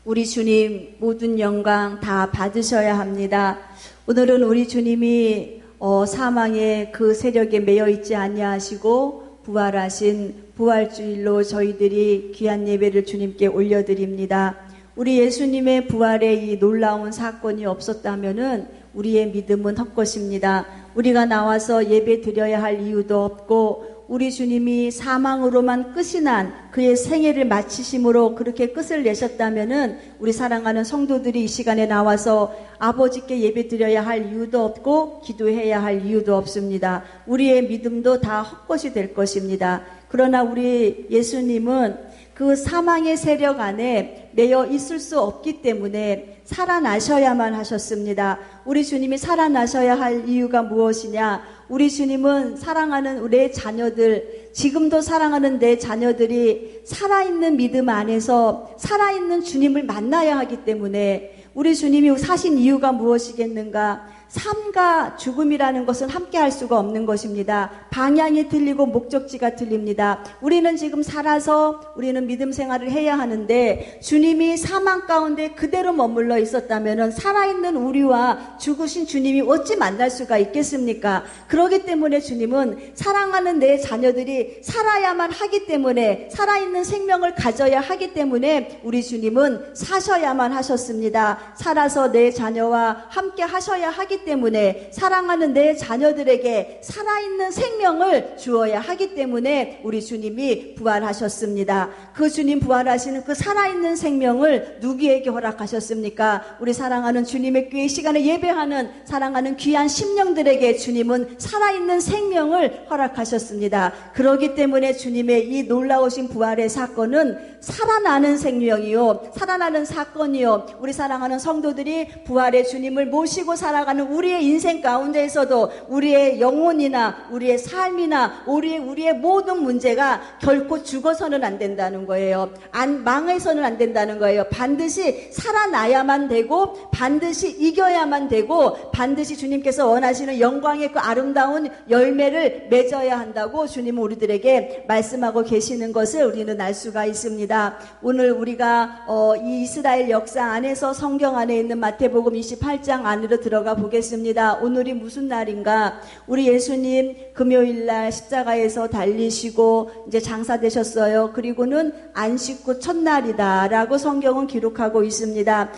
우리 주님 모든 영광 다 받으셔야 합니다. 오늘은 우리 주님이 사망의 그 세력에 매여 있지 아니하시고 부활하신 부활주일로 저희들이 귀한 예배를 주님께 올려드립니다. 우리 예수님의 부활의 이 놀라운 사건이 없었다면은 우리의 믿음은 헛것입니다. 우리가 나와서 예배 드려야 할 이유도 없고, 우리 주님이 사망으로만 끝이 난 그의 생애를 마치심으로 그렇게 끝을 내셨다면은 우리 사랑하는 성도들이 이 시간에 나와서 아버지께 예배 드려야 할 이유도 없고 기도해야 할 이유도 없습니다. 우리의 믿음도 다 헛것이 될 것입니다. 그러나 우리 예수님은 그 사망의 세력 안에 매여 있을 수 없기 때문에 살아나셔야만 하셨습니다. 우리 주님이 살아나셔야 할 이유가 무엇이냐? 우리 주님은 사랑하는 내 자녀들, 지금도 사랑하는 내 자녀들이 살아있는 믿음 안에서 살아있는 주님을 만나야 하기 때문에 우리 주님이 사신 이유가 무엇이겠는가? 삶과 죽음이라는 것은 함께 할 수가 없는 것입니다. 방향이 틀리고 목적지가 틀립니다. 우리는 지금 살아서 우리는 믿음 생활을 해야 하는데, 주님이 사망 가운데 그대로 머물러 있었다면 살아있는 우리와 죽으신 주님이 어찌 만날 수가 있겠습니까? 그렇기 때문에 주님은 사랑하는 내 자녀들이 살아야만 하기 때문에, 살아있는 생명을 가져야 하기 때문에 우리 주님은 사셔야만 하셨습니다. 살아서 내 자녀와 함께 하셔야 하기 때문에, 사랑하는 내 자녀들에게 살아있는 생명을 주어야 하기 때문에 우리 주님이 부활하셨습니다. 그 주님 부활하시는 그 살아있는 생명을 누구에게 허락하셨습니까? 우리 사랑하는 주님의 교회 시간에 예배하는 사랑하는 귀한 심령들에게 주님은 살아있는 생명을 허락하셨습니다. 그렇기 때문에 주님의 이 놀라우신 부활의 사건은 살아나는 생명이요, 살아나는 사건이요, 우리 사랑하는 성도들이 부활의 주님을 모시고 살아가는 우리의 인생 가운데에서도 우리의 영혼이나 우리의 삶이나 우리의 모든 문제가 결코 죽어서는 안 된다는 거예요. 망해서는 안 된다는 거예요. 반드시 살아나야만 되고, 반드시 이겨야만 되고, 반드시 주님께서 원하시는 영광의 그 아름다운 열매를 맺어야 한다고 주님은 우리들에게 말씀하고 계시는 것을 우리는 알 수가 있습니다. 오늘 우리가 이 이스라엘 역사 안에서 성경 안에 있는 마태복음 28장 안으로 들어가 보겠습니다. 오늘이 무슨 날인가? 우리 예수님 금요일날 십자가에서 달리시고 이제 장사되셨어요. 그리고는 안식 후 첫날이다 라고 성경은 기록하고 있습니다.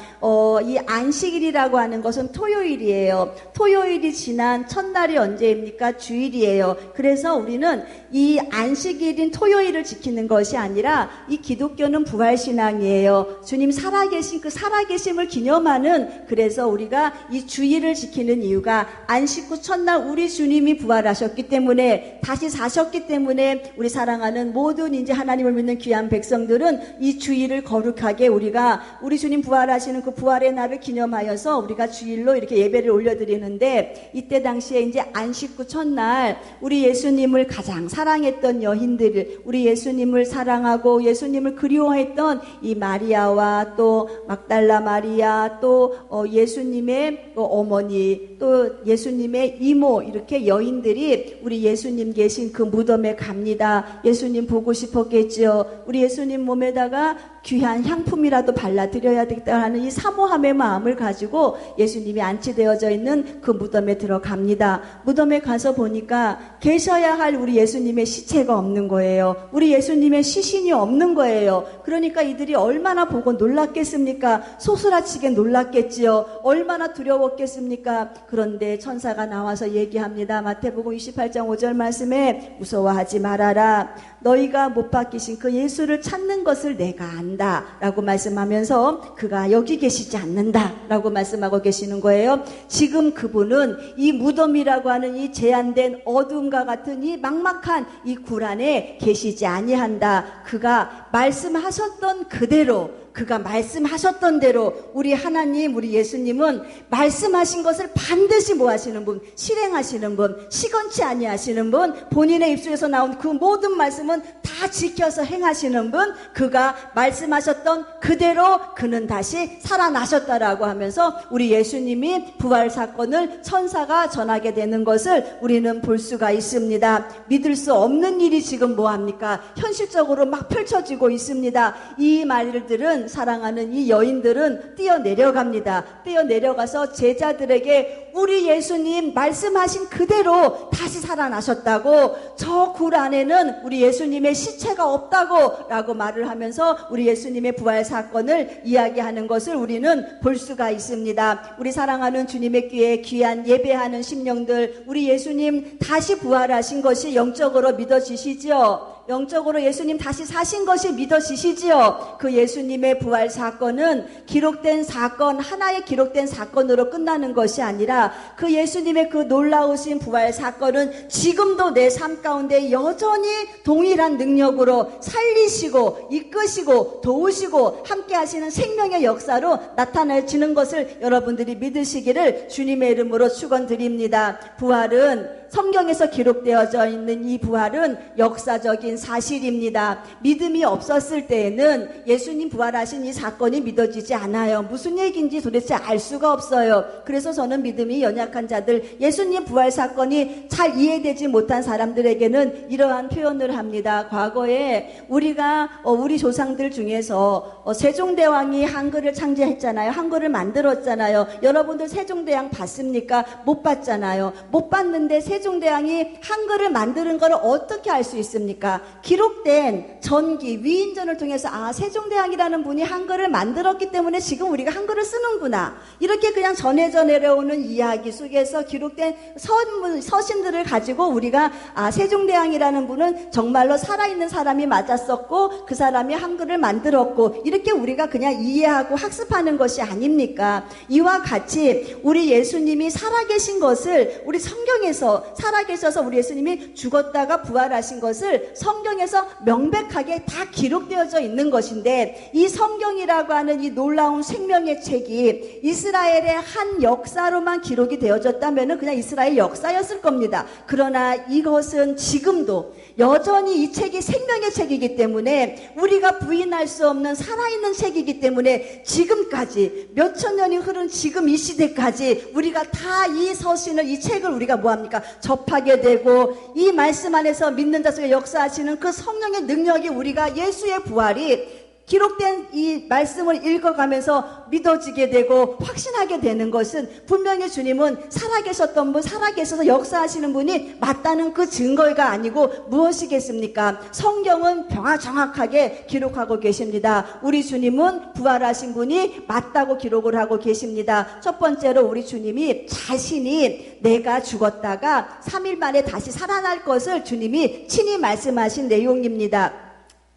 이 안식일이라고 하는 것은 토요일이에요. 토요일이 지난 첫날이 언제입니까? 주일이에요. 그래서 우리는 이 안식일인 토요일을 지키는 것이 아니라 이 기독교는 부활신앙이에요. 주님 살아계신 그 살아계심을 기념하는, 그래서 우리가 이 주일을 지키는 이유가 안식 후 첫날 우리 주님이 부활하셨기 때문에, 다시 사셨기 때문에 우리 사랑하는 모든 이제 하나님을 믿는 귀한 백성들은 이 주일을 거룩하게 우리가 우리 주님 부활하시는 그 부활의 날을 기념하여서 우리가 주일로 이렇게 예배를 올려드리는데, 이때 당시에 이제 안식 후 첫날 우리 예수님을 가장 사랑했던 여인들, 우리 예수님을 사랑하고 예수님을 그리워했던 이 마리아와 또 막달라 마리아, 또 예수님의 어머니, 또 예수님의 이모, 이렇게 여인들이 우리 예수님 계신 그 무덤에 갑니다. 예수님 보고 싶었겠지요. 우리 예수님 몸에다가 귀한 향품이라도 발라드려야 되겠다는 이 사모함의 마음을 가지고 예수님이 안치되어져 있는 그 무덤에 들어갑니다. 무덤에 가서 보니까 계셔야 할 우리 예수님의 시체가 없는 거예요. 우리 예수님의 시신이 없는 거예요. 그러니까 이들이 얼마나 보고 놀랐겠습니까? 소스라치게 놀랐겠지요. 얼마나 두려웠겠습니까? 그런데 천사가 나와서 얘기합니다. 마태복음 28장 5절 말씀에 무서워하지 말아라. 너희가 못 박히신 그 예수를 찾는 것을 내가 안다 라고 말씀하면서 그가 여기 계시지 않는다 라고 말씀하고 계시는 거예요. 지금 그분은 이 무덤이라고 하는 이 제한된 어둠과 같은 이 막막한 이 굴 안에 계시지 아니한다. 그가 말씀하셨던 그대로, 그가 말씀하셨던 대로 우리 하나님, 우리 예수님은 말씀하신 것을 반드시 뭐 하시는 분? 실행하시는 분, 시건치 아니하시는 분, 본인의 입술에서 나온 그 모든 말씀은 다 지켜서 행하시는 분, 그가 말씀 말씀하셨던 그대로 그는 다시 살아나셨다라고 하면서 우리 예수님이 부활 사건을 천사가 전하게 되는 것을 우리는 볼 수가 있습니다. 믿을 수 없는 일이 지금 뭐합니까? 현실적으로 막 펼쳐지고 있습니다. 이 말들은 사랑하는 이 여인들은 뛰어내려갑니다. 뛰어내려가서 제자들에게 우리 예수님 말씀하신 그대로 다시 살아나셨다고, 저 굴 안에는 우리 예수님의 시체가 없다고 라고 말을 하면서 우리 예수님의 부활 사건을 이야기하는 것을 우리는 볼 수가 있습니다. 우리 사랑하는 주님의 귀에 귀한 예배하는 심령들, 우리 예수님 다시 부활하신 것이 영적으로 믿어지시지요? 영적으로 예수님 다시 사신 것이 믿어지시지요? 그 예수님의 부활 사건은 기록된 사건, 하나의 기록된 사건으로 끝나는 것이 아니라 그 예수님의 그 놀라우신 부활 사건은 지금도 내 삶 가운데 여전히 동일한 능력으로 살리시고 이끄시고 도우시고 함께 하시는 생명의 역사로 나타나지는 것을 여러분들이 믿으시기를 주님의 이름으로 축원드립니다. 부활은, 성경에서 기록되어져 있는 이 부활은 역사적인 사실입니다. 믿음이 없었을 때에는 예수님 부활하신 이 사건이 믿어지지 않아요. 무슨 얘기인지 도대체 알 수가 없어요. 그래서 저는 믿음이 연약한 자들, 예수님 부활 사건이 잘 이해되지 못한 사람들에게는 이러한 표현을 합니다. 과거에 우리 조상들 중에서 세종대왕이 한글을 창제했잖아요. 한글을 만들었잖아요. 여러분들 세종대왕 봤습니까? 못 봤잖아요. 못 봤는데 세종대왕이 한글을 만드는 걸 어떻게 알 수 있습니까? 기록된 전기, 위인전을 통해서 세종대왕이라는 분이 한글을 만들었기 때문에 지금 우리가 한글을 쓰는구나. 이렇게 그냥 전해져 내려오는 이야기 속에서 기록된 서신들을 가지고 우리가 세종대왕이라는 분은 정말로 살아있는 사람이 맞았었고 그 사람이 한글을 만들었고, 이렇게 우리가 그냥 이해하고 학습하는 것이 아닙니까? 이와 같이 우리 예수님이 살아계신 것을 우리 성경에서, 살아계셔서 우리 예수님이 죽었다가 부활하신 것을 성경에서 명백하게 다 기록되어져 있는 것인데, 이 성경이라고 하는 이 놀라운 생명의 책이 이스라엘의 한 역사로만 기록이 되어졌다면 그냥 이스라엘 역사였을 겁니다. 그러나 이것은 지금도 여전히 이 책이 생명의 책이기 때문에, 우리가 부인할 수 없는 살아있는 책이기 때문에 지금까지 몇천 년이 흐른 지금 이 시대까지 우리가 다 이 서신을, 이 책을 우리가 뭐합니까? 접하게 되고, 이 말씀 안에서 믿는 자 속에 역사하시는 그 성령의 능력이, 우리가 예수의 부활이 기록된 이 말씀을 읽어가면서 믿어지게 되고 확신하게 되는 것은, 분명히 주님은 살아계셨던 분, 살아계셔서 역사하시는 분이 맞다는 그 증거가 아니고 무엇이겠습니까? 성경은 정확하게 기록하고 계십니다. 우리 주님은 부활하신 분이 맞다고 기록을 하고 계십니다. 첫 번째로 우리 주님이 자신이 내가 죽었다가 3일 만에 다시 살아날 것을 주님이 친히 말씀하신 내용입니다.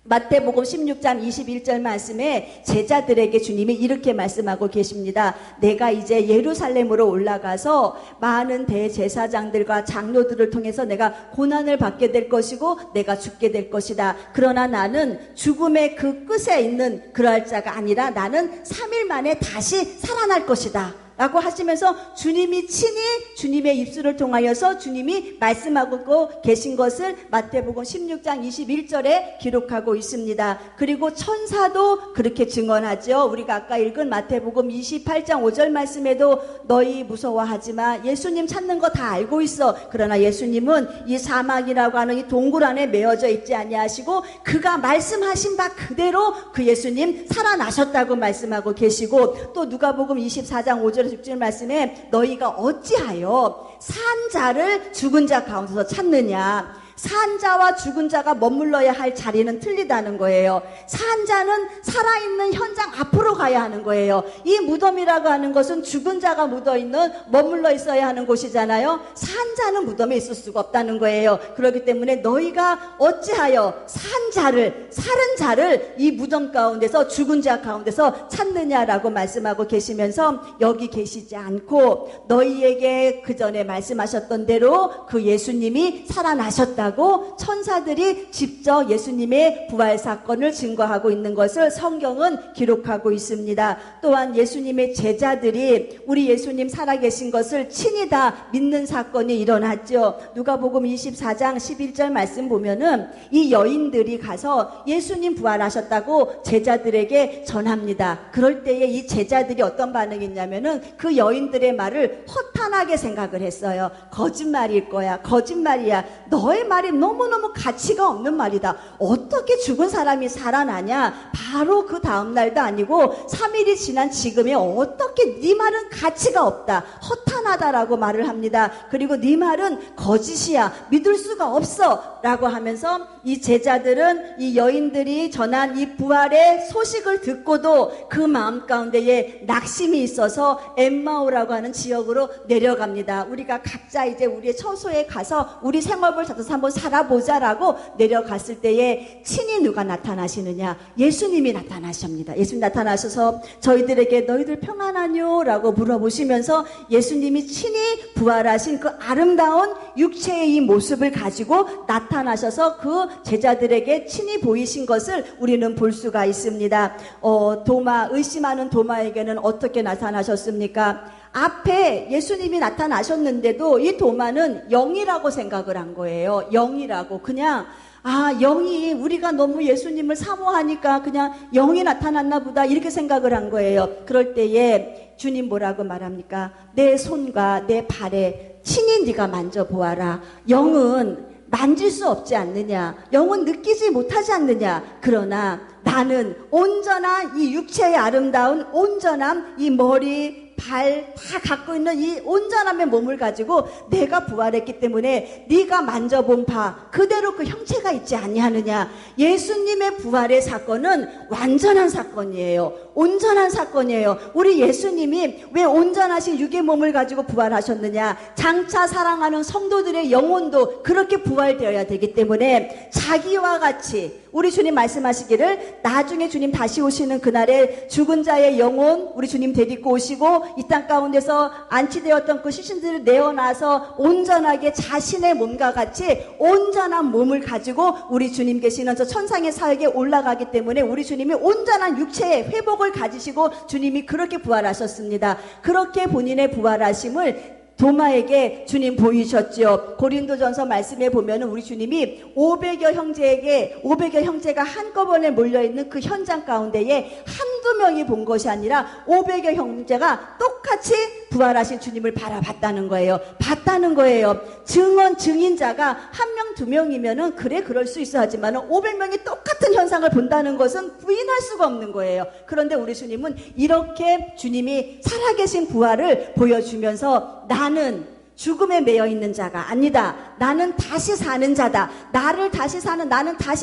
마태복음 16장 21절 말씀에 제자들에게 주님이 이렇게 말씀하고 계십니다. 내가 이제 예루살렘으로 올라가서 많은 대제사장들과 장로들을 통해서 내가 고난을 받게 될 것이고 내가 죽게 될 것이다. 그러나 나는 죽음의 그 끝에 있는 그럴 자가 아니라 나는 3일 만에 다시 살아날 것이다 라고 하시면서 주님이 친히 주님의 입술을 통하여서 주님이 말씀하고 계신 것을 마태복음 16장 21절에 기록하고 있습니다. 그리고 천사도 그렇게 증언하죠. 우리가 아까 읽은 마태복음 28장 5절 말씀에도 너희 무서워하지마, 예수님 찾는 거 다 알고 있어. 그러나 예수님은 이 사막이라고 하는 이 동굴 안에 메어져 있지 아니하시고 그가 말씀하신 바 그대로 그 예수님 살아나셨다고 말씀하고 계시고, 또 누가복음 24장 5절 6절 말씀에 너희가 어찌하여 산 자를 죽은 자 가운데서 찾느냐. 산 자와 죽은 자가 머물러야 할 자리는 틀리다는 거예요. 산 자는 살아있는 현장 앞으로 가야 하는 거예요. 이 무덤이라고 하는 것은 죽은 자가 묻어있는, 머물러 있어야 하는 곳이잖아요. 산 자는 무덤에 있을 수가 없다는 거예요. 그렇기 때문에 너희가 어찌하여 사는 자를 이 무덤 가운데서, 죽은 자 가운데서 찾느냐라고 말씀하고 계시면서, 여기 계시지 않고 너희에게 그 전에 말씀하셨던 대로 그 예수님이 살아나셨다 증거하고 천사들이 직접 예수님의 부활 사건을 증거하고 있는 것을 성경은 기록하고 있습니다. 또한 예수님의 제자들이 우리 예수님 살아계신 것을 친히 다 믿는 사건이 일어났죠. 누가복음 24장 11절 말씀 보면은 이 여인들이 가서 예수님 부활하셨다고 제자들에게 전합니다. 그럴 때에 이 제자들이 어떤 반응이 있냐면은 그 여인들의 말을 허탄하게 생각을 했어요. 거짓말일 거야. 거짓말이야. 너의 말이 너무너무 가치가 없는 말이다. 어떻게 죽은 사람이 살아나냐? 바로 그 다음 날도 아니고 3일이 지난 지금에 어떻게 네 말은 가치가 없다. 허탄하다라고 말을 합니다. 그리고 네 말은 거짓이야. 믿을 수가 없어. 라고 하면서 이 제자들은 이 여인들이 전한 이 부활의 소식을 듣고도 그 마음 가운데에 낙심이 있어서 엠마오라고 하는 지역으로 내려갑니다. 우리가 각자 이제 우리의 처소에 가서 우리 생업을 찾아서 한번 살아보자라고 내려갔을 때에 친히 누가 나타나시느냐? 예수님이 나타나십니다. 예수님 나타나셔서 저희들에게 너희들 평안하뇨? 라고 물어보시면서 예수님이 친히 부활하신 그 아름다운 육체의 이 모습을 가지고 나타나셔서 그 제자들에게 친히 보이신 것을 우리는 볼 수가 있습니다. 의심하는 도마에게는 어떻게 나타나셨습니까? 앞에 예수님이 나타나셨는데도 이 도마는 영이라고 생각을 한 거예요. 영이라고. 그냥 영이 우리가 너무 예수님을 사모하니까 그냥 영이 나타났나 보다 이렇게 생각을 한 거예요. 그럴 때에 주님 뭐라고 말합니까? 내 손과 내 발에 친히 네가 만져보아라. 영은 만질 수 없지 않느냐? 영은 느끼지 못하지 않느냐? 그러나 나는 온전한 이 육체의 아름다운 온전함, 이 머리, 발 다 갖고 있는 이 온전함의 몸을 가지고 내가 부활했기 때문에 네가 만져본 바 그대로 그 형체가 있지 아니하느냐. 예수님의 부활의 사건은 완전한 사건이에요. 온전한 사건이에요. 우리 예수님이 왜 온전하신 육의 몸을 가지고 부활하셨느냐. 장차 사랑하는 성도들의 영혼도 그렇게 부활되어야 되기 때문에 자기와 같이 우리 주님 말씀하시기를 나중에 주님 다시 오시는 그날에 죽은 자의 영혼 우리 주님 데리고 오시고 이 땅 가운데서 안치되었던 그 시신들을 내어놔서 온전하게 자신의 몸과 같이 온전한 몸을 가지고 우리 주님 계시는 저 천상의 사역에 올라가기 때문에 우리 주님이 온전한 육체의 회복을 가지시고 주님이 그렇게 부활하셨습니다. 그렇게 본인의 부활하심을 도마에게 주님 보이셨죠. 고린도전서 말씀에 보면 우리 주님이 500여 형제가 한꺼번에 몰려있는 그 현장 가운데에 한두 명이 본 것이 아니라 500여 형제가 똑같이 부활하신 주님을 바라봤다는 거예요. 봤다는 거예요. 증인자가 한 명, 두 명이면은 그럴 수 있어 하지만 500명이 똑같은 현상을 본다는 것은 부인할 수가 없는 거예요. 그런데 우리 주님은 이렇게 주님이 살아계신 부활을 보여주면서 나는 죽음에 매여 있는 자가 아니다. 나는 다시 사는 자다. 나는 다시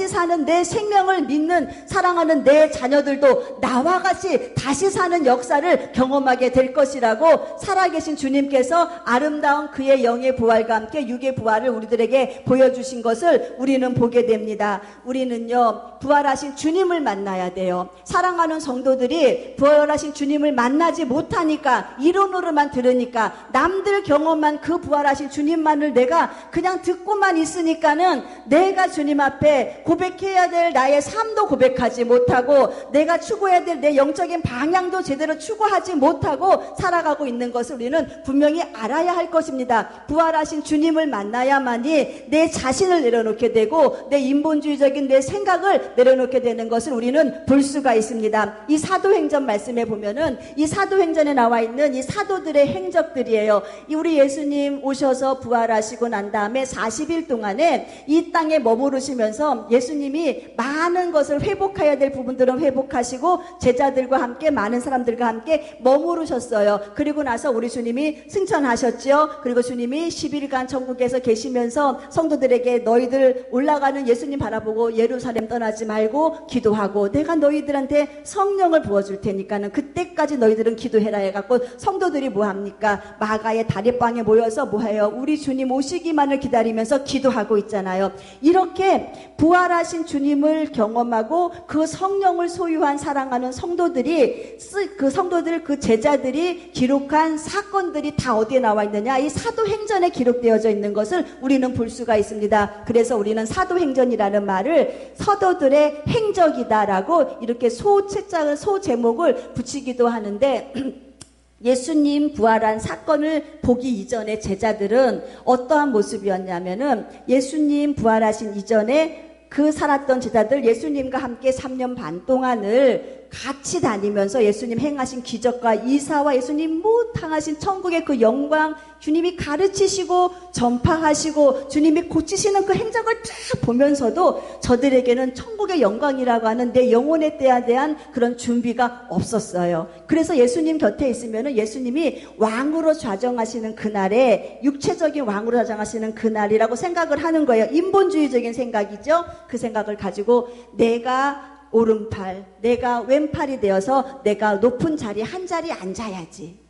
사는 내 생명을 믿는 사랑하는 내 자녀들도 나와 같이 다시 사는 역사를 경험하게 될 것이라고 살아계신 주님께서 아름다운 그의 영의 부활과 함께 육의 부활을 우리들에게 보여주신 것을 우리는 보게 됩니다. 우리는요 부활하신 주님을 만나야 돼요. 사랑하는 성도들이 부활하신 주님을 만나지 못하니까 이론으로만 들으니까 남들 경험한 그 부활하신 주님만을 내가 그냥 듣고만 있으니까는 내가 주님 앞에 고백해야 될 나의 삶도 고백하지 못하고 내가 추구해야 될 내 영적인 방향도 제대로 추구하지 못하고 살아가고 있는 것을 우리는 분명히 알아야 할 것입니다. 부활하신 주님을 만나야만이 내 자신을 내려놓게 되고 내 인본주의적인 내 생각을 내려놓게 되는 것을 우리는 볼 수가 있습니다. 이 사도행전 말씀에 보면은 이 사도행전에 나와 있는 이 사도들의 행적들이에요. 우리 예수님 오셔서 부활하시고 난 다음에 40일 동안에 이 땅에 머무르시면서 예수님이 많은 것을 회복해야 될 부분들은 회복하시고 제자들과 함께 많은 사람들과 함께 머무르셨어요. 그리고 나서 우리 주님이 승천하셨죠. 그리고 주님이 10일간 천국에서 계시면서 성도들에게 너희들 올라가는 예수님 바라보고 예루살렘 떠나지 말고 기도하고 내가 너희들한테 성령을 부어줄 테니까는 그때까지 너희들은 기도해라 해갖고 성도들이 뭐합니까? 마가의 다리방에 모여 모여서 뭐해요? 우리 주님 오시기만을 기다리면서 기도하고 있잖아요. 이렇게 부활하신 주님을 경험하고 그 성령을 소유한 사랑하는 성도들이 그 제자들이 기록한 사건들이 다 어디에 나와 있느냐? 이 사도행전에 기록되어져 있는 것을 우리는 볼 수가 있습니다. 그래서 우리는 사도행전이라는 말을 사도들의 행적이다라고 이렇게 소제목을 붙이기도 하는데 예수님 부활한 사건을 보기 이전에 제자들은 어떠한 모습이었냐면은 예수님 부활하신 이전에 그 살았던 제자들 예수님과 함께 3년 반 동안을 같이 다니면서 예수님 행하신 기적과 이사와 예수님 당하신 천국의 그 영광, 주님이 가르치시고 전파하시고 주님이 고치시는 그 행적을 쫙 보면서도 저들에게는 천국의 영광이라고 하는 내 영혼에 대한 그런 준비가 없었어요. 그래서 예수님 곁에 있으면은 예수님이 왕으로 좌정하시는 그날에 육체적인 왕으로 좌정하시는 그날이라고 생각을 하는 거예요. 인본주의적인 생각이죠. 그 생각을 가지고 내가 오른팔, 내가 왼팔이 되어서 내가 높은 자리 한 자리에 앉아야지.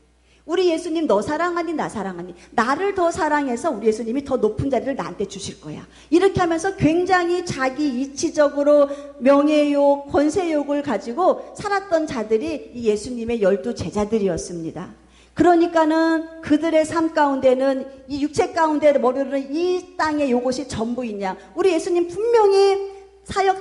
우리 예수님 너 사랑하니 나 사랑하니 나를 더 사랑해서 우리 예수님이 더 높은 자리를 나한테 주실 거야. 이렇게 하면서 굉장히 자기 이치적으로 명예욕, 권세욕을 가지고 살았던 자들이 이 예수님의 12 제자들이었습니다. 그러니까는 그들의 삶 가운데는 이 육체 가운데 머무르는 이 땅에 요것이 전부이냐. 우리 예수님 분명히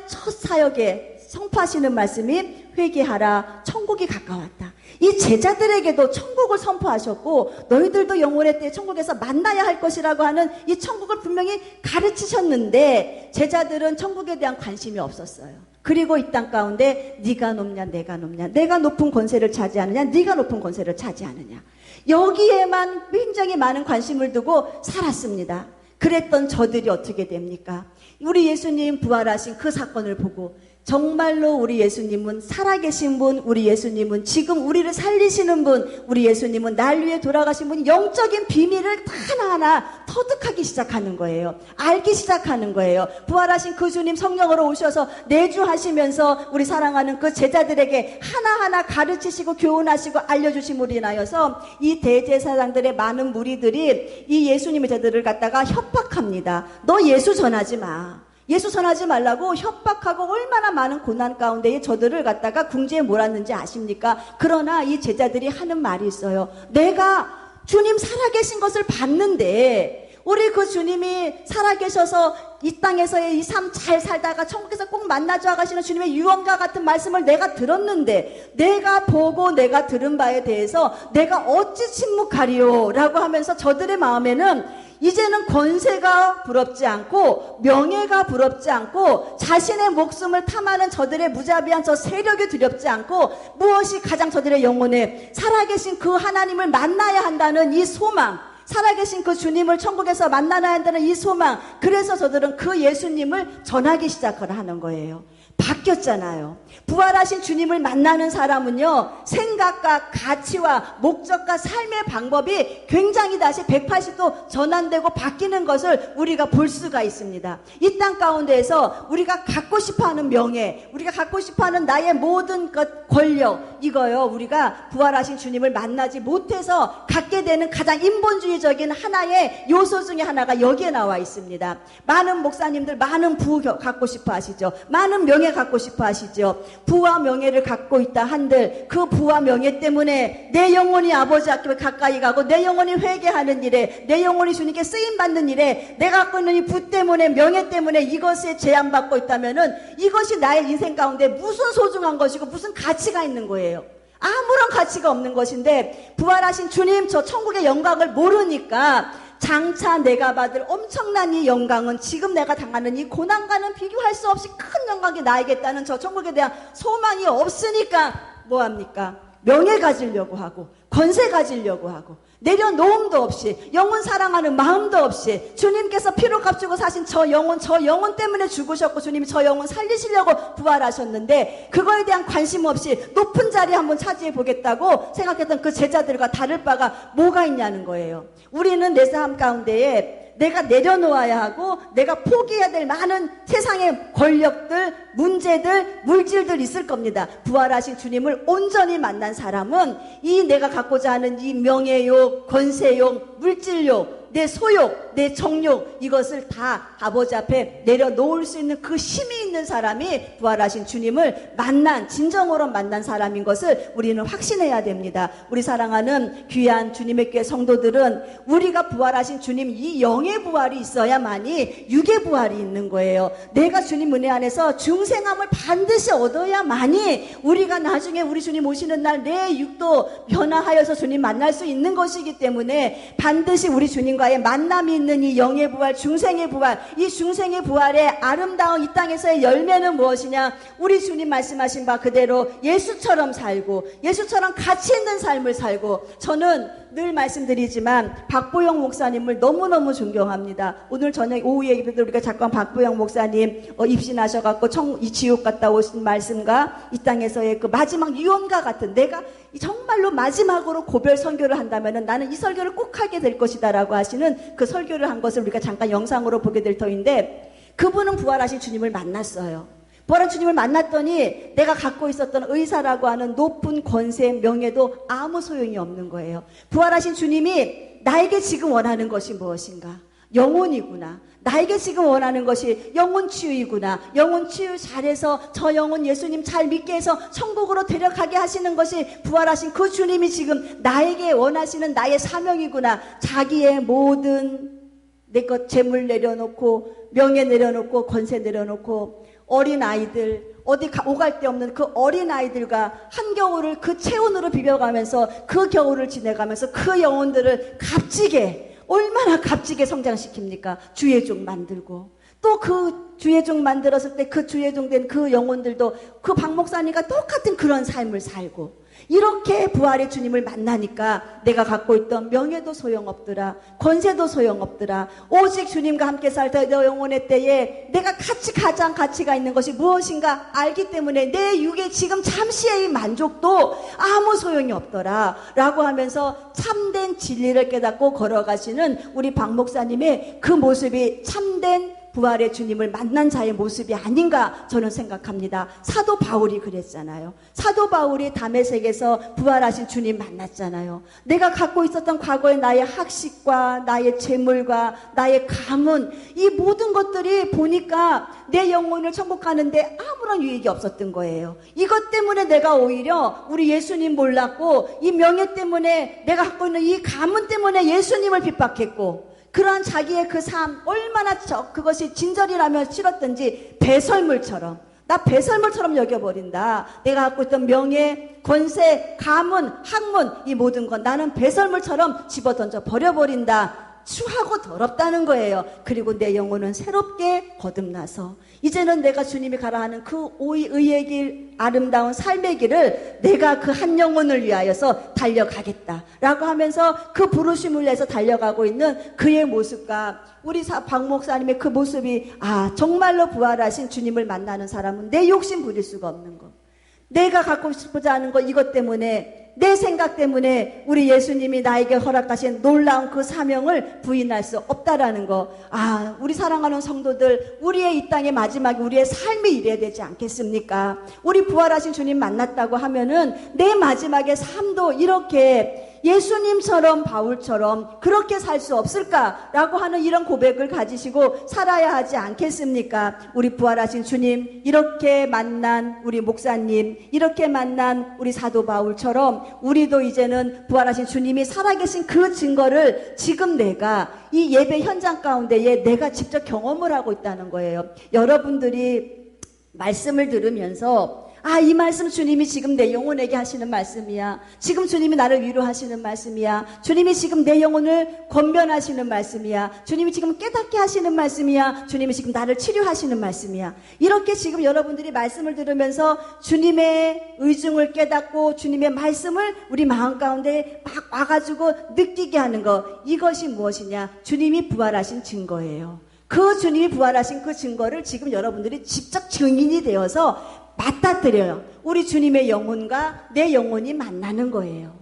첫 사역에 선포하시는 말씀이 회개하라 천국이 가까웠다. 이 제자들에게도 천국을 선포하셨고 너희들도 영혼의 때에 천국에서 만나야 할 것이라고 하는 이 천국을 분명히 가르치셨는데 제자들은 천국에 대한 관심이 없었어요. 그리고 이 땅 가운데 네가 높냐 내가 높냐, 내가 높은 권세를 차지하느냐 네가 높은 권세를 차지하느냐, 여기에만 굉장히 많은 관심을 두고 살았습니다. 그랬던 저들이 어떻게 됩니까? 우리 예수님 부활하신 그 사건을 보고 정말로 우리 예수님은 살아계신 분, 우리 예수님은 지금 우리를 살리시는 분, 우리 예수님은 날 위해 돌아가신 분, 영적인 비밀을 하나하나 터득하기 시작하는 거예요. 알기 시작하는 거예요. 부활하신 그 주님 성령으로 오셔서 내주하시면서 우리 사랑하는 그 제자들에게 하나하나 가르치시고 교훈하시고 알려주심으로 인하여서 이 대제사장들의 많은 무리들이 이 예수님의 제자들을 갖다가 협박합니다. 너 예수 전하지 마. 예수 전하지 말라고 협박하고 얼마나 많은 고난 가운데에 저들을 갖다가 궁지에 몰았는지 아십니까? 그러나 이 제자들이 하는 말이 있어요. 내가 주님 살아계신 것을 봤는데 우리 그 주님이 살아계셔서 이 땅에서의 이 삶 잘 살다가 천국에서 꼭 만나줘 가시는 주님의 유언과 같은 말씀을 내가 들었는데 내가 보고 내가 들은 바에 대해서 내가 어찌 침묵하리요? 라고 하면서 저들의 마음에는 이제는 권세가 부럽지 않고 명예가 부럽지 않고 자신의 목숨을 탐하는 저들의 무자비한 저 세력이 두렵지 않고 무엇이 가장 저들의 영혼에 살아계신 그 하나님을 만나야 한다는 이 소망, 살아계신 그 주님을 천국에서 만나야 한다는 이 소망, 그래서 저들은 그 예수님을 전하기 시작을 하는 거예요. 바뀌었잖아요. 부활하신 주님을 만나는 사람은요, 생각과 가치와 목적과 삶의 방법이 굉장히 다시 180도 전환되고 바뀌는 것을 우리가 볼 수가 있습니다. 이 땅 가운데에서 우리가 갖고 싶어하는 명예, 우리가 갖고 싶어하는 나의 모든 것, 권력, 이거요, 우리가 부활하신 주님을 만나지 못해서 갖게 되는 가장 인본주의적인 하나의 요소 중에 하나가 여기에 나와 있습니다. 많은 목사님들 많은 부 갖고 싶어 하시죠. 많은 명예 갖고 싶어 하시죠. 부와 명예를 갖고 있다 한들 그 부와 명예 때문에 내 영혼이 아버지 앞에 가까이 가고 내 영혼이 회개하는 일에, 내 영혼이 주님께 쓰임받는 일에, 내가 갖고 있는 이 부 때문에 명예 때문에 이것에 제한받고 있다면은 이것이 나의 인생 가운데 무슨 소중한 것이고 무슨 가치가 있는 거예요. 아무런 가치가 없는 것인데 부활하신 주님 저 천국의 영광을 모르니까 장차 내가 받을 엄청난 이 영광은 지금 내가 당하는 이 고난과는 비교할 수 없이 큰 영광이 나에게 있다는 저 천국에 대한 소망이 없으니까 뭐합니까? 명예 가지려고 하고 권세 가지려고 하고 내려놓음도 없이 영혼 사랑하는 마음도 없이 주님께서 피로 값주고 사신 저 영혼 때문에 죽으셨고 주님이 저 영혼 살리시려고 부활하셨는데 그거에 대한 관심 없이 높은 자리 한번 차지해 보겠다고 생각했던 그 제자들과 다를 바가 뭐가 있냐는 거예요. 우리는 내 삶 가운데에 내가 내려놓아야 하고 내가 포기해야 될 많은 세상의 권력들, 문제들, 물질들 있을 겁니다. 부활하신 주님을 온전히 만난 사람은 이 내가 갖고자 하는 이 명예욕, 권세욕, 물질욕, 내 소욕, 내 정욕, 이것을 다 아버지 앞에 내려놓을 수 있는 그 힘이 있는 사람이 부활하신 주님을 진정으로 만난 사람인 것을 우리는 확신해야 됩니다. 우리 사랑하는 귀한 주님의 교회 성도들은 우리가 부활하신 주님 이 영의 부활이 있어야만이 육의 부활이 있는 거예요. 내가 주님 은혜 안에서 중생함을 반드시 얻어야만이 우리가 나중에 우리 주님 오시는 날 내 육도 변화하여서 주님 만날 수 있는 것이기 때문에 반드시 우리 주님과의 만남이 있는 이 영의 부활, 중생의 부활, 이 중생의 부활의 아름다운 이 땅에서의 열매는 무엇이냐? 우리 주님 말씀하신 바 그대로 예수처럼 살고 예수처럼 가치 있는 삶을 살고, 저는 늘 말씀드리지만 박보영 목사님을 너무너무 존경합니다. 오늘 저녁 오후에 우리가 잠깐 박보영 목사님 입신하셔갖고 이 지옥 갔다 오신 말씀과 이 땅에서의 그 마지막 유언과 같은, 내가 정말로 마지막으로 고별 설교를 한다면은 나는 이 설교를 꼭 하게 될 것이다 라고 하시는 그 설교를 한 것을 우리가 잠깐 영상으로 보게 될 터인데, 그분은 부활하신 주님을 만났어요. 부활한 주님을 만났더니 내가 갖고 있었던 의사라고 하는 높은 권세, 명예도 아무 소용이 없는 거예요. 부활하신 주님이 나에게 지금 원하는 것이 무엇인가? 영혼이구나. 나에게 지금 원하는 것이 영혼 치유이구나. 영혼 치유 잘해서 저 영혼 예수님 잘 믿게 해서 천국으로 데려가게 하시는 것이 부활하신 그 주님이 지금 나에게 원하시는 나의 사명이구나. 자기의 모든 내 것 재물 내려놓고 명예 내려놓고 권세 내려놓고 어린아이들, 어디 오갈 데 없는 그 어린아이들과 한겨울을 그 체온으로 비벼가면서 그 겨울을 지내가면서 그 영혼들을 값지게, 얼마나 값지게 성장시킵니까? 주의 종 만들고, 또 그 주의 종 만들었을 때 그 주의 종 된 그 영혼들도 그 박 목사님과 똑같은 그런 삶을 살고, 이렇게 부활의 주님을 만나니까 내가 갖고 있던 명예도 소용없더라, 권세도 소용없더라. 오직 주님과 함께 살 때 너 영혼의 때에 내가 가장 가치가 있는 것이 무엇인가 알기 때문에 내 육의 지금 잠시의 이 만족도 아무 소용이 없더라 라고 하면서 참된 진리를 깨닫고 걸어가시는 우리 박 목사님의 그 모습이 참된 부활의 주님을 만난 자의 모습이 아닌가 저는 생각합니다. 사도 바울이 그랬잖아요. 사도 바울이 다메섹에서 부활하신 주님 만났잖아요. 내가 갖고 있었던 과거의 나의 학식과 나의 재물과 나의 가문, 이 모든 것들이 보니까 내 영혼을 천국 가는데 아무런 유익이 없었던 거예요. 이것 때문에 내가 오히려 우리 예수님 몰랐고, 이 명예 때문에 내가 갖고 있는 이 가문 때문에 예수님을 핍박했고, 그러한 자기의 그 삶, 얼마나 그것이 진절이라면 싫었던지 배설물처럼, 나 배설물처럼 여겨버린다. 내가 갖고 있던 명예, 권세, 가문, 학문, 이 모든 건 나는 배설물처럼 집어던져 버려버린다. 추하고 더럽다는 거예요. 그리고 내 영혼은 새롭게 거듭나서 이제는 내가 주님이 가라 하는 그 의의 길, 아름다운 삶의 길을 내가 그 한 영혼을 위하여서 달려가겠다라고 하면서 그 부르심을 위해서 달려가고 있는 그의 모습과 우리 박 목사님의 그 모습이, 정말로 부활하신 주님을 만나는 사람은 내 욕심 부릴 수가 없는 거, 내가 갖고 싶고자 하는 거, 이것 때문에, 내 생각 때문에 우리 예수님이 나에게 허락하신 놀라운 그 사명을 부인할 수 없다라는 거. 우리 사랑하는 성도들, 우리의 이 땅의 마지막에 우리의 삶이 이래야 되지 않겠습니까? 우리 부활하신 주님 만났다고 하면은 내 마지막의 삶도 이렇게 예수님처럼, 바울처럼 그렇게 살 수 없을까라고 하는 이런 고백을 가지시고 살아야 하지 않겠습니까? 우리 부활하신 주님, 이렇게 만난 우리 목사님, 이렇게 만난 우리 사도 바울처럼 우리도 이제는 부활하신 주님이 살아계신 그 증거를 지금 내가 이 예배 현장 가운데에 내가 직접 경험을 하고 있다는 거예요. 여러분들이 말씀을 들으면서 이 말씀 주님이 지금 내 영혼에게 하시는 말씀이야. 지금 주님이 나를 위로하시는 말씀이야. 주님이 지금 내 영혼을 권면하시는 말씀이야. 주님이 지금 깨닫게 하시는 말씀이야. 주님이 지금 나를 치료하시는 말씀이야. 이렇게 지금 여러분들이 말씀을 들으면서 주님의 의중을 깨닫고 주님의 말씀을 우리 마음 가운데 막 와가지고 느끼게 하는 거, 이것이 무엇이냐? 주님이 부활하신 증거예요. 그 주님이 부활하신 그 증거를 지금 여러분들이 직접 증인이 되어서 맞닥뜨려요. 우리 주님의 영혼과 내 영혼이 만나는 거예요.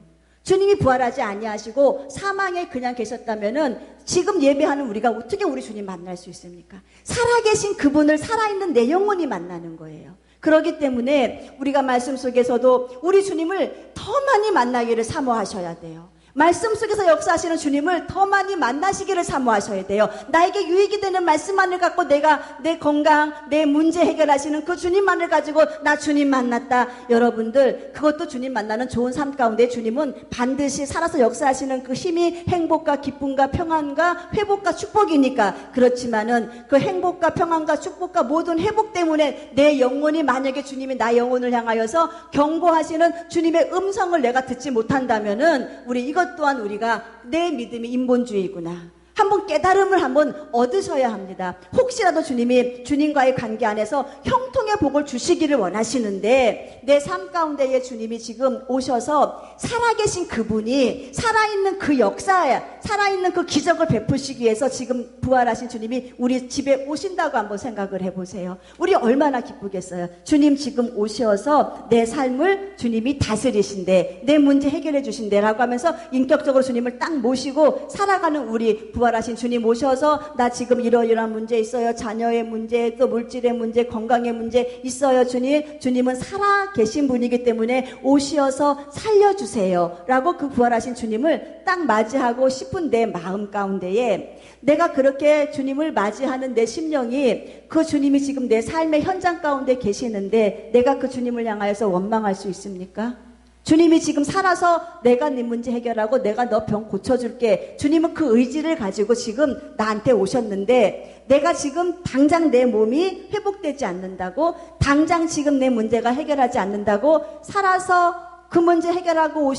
주님이 부활하지 아니하시고 사망에 그냥 계셨다면은 지금 예배하는 우리가 어떻게 우리 주님 만날 수 있습니까? 살아계신 그분을 살아있는 내 영혼이 만나는 거예요. 그렇기 때문에 우리가 말씀 속에서도 우리 주님을 더 많이 만나기를 사모하셔야 돼요. 말씀 속에서 역사하시는 주님을 더 많이 만나시기를 사모하셔야 돼요. 나에게 유익이 되는 말씀만을 갖고 내가 내 건강, 내 문제 해결하시는 그 주님만을 가지고 나 주님 만났다. 여러분들, 그것도 주님 만나는 좋은 삶 가운데 주님은 반드시 살아서 역사하시는 그 힘이 행복과 기쁨과 평안과 회복과 축복이니까. 그렇지만은 그 행복과 평안과 축복과 모든 회복 때문에 내 영혼이 만약에 주님이 나 영혼을 향하여서 경고하시는 주님의 음성을 내가 듣지 못한다면은 우리 이것 또한 우리가 내 믿음이 인본주의구나. 한번 깨달음을 한번 얻으셔야 합니다. 혹시라도 주님이 주님과의 관계 안에서 형통의 복을 주시기를 원하시는데 내 삶 가운데에 주님이 지금 오셔서 살아계신 그분이 살아있는 그 역사에 살아있는 그 기적을 베푸시기 위해서 지금 부활하신 주님이 우리 집에 오신다고 한번 생각을 해보세요. 우리 얼마나 기쁘겠어요. 주님 지금 오셔서 내 삶을 주님이 다스리신대, 내 문제 해결해 주신대 라고 하면서 인격적으로 주님을 딱 모시고 살아가는 우리 부활하신 주님 오셔서 나 지금 이러이러한 문제 있어요. 자녀의 문제, 또 물질의 문제, 건강의 문제 있어요. 주님은 살아 계신 분이기 때문에 오셔서 살려주세요 라고 그 부활하신 주님을 딱 맞이하고 싶은 내 마음 가운데에 내가 그렇게 주님을 맞이하는 내 심령이 그 주님이 지금 내 삶의 현장 가운데 계시는데 내가 그 주님을 향하여서 원망할 수 있습니까? 주님이 지금 살아서 내가 네 문제 해결하고 내가 너 병 고쳐줄게. 주님은 그 의지를 가지고 지금 나한테 오셨는데 내가 지금 당장 내 몸이 회복되지 않는다고, 당장 지금 내 문제가 해결하지 않는다고 살아서 그 문제 해결하고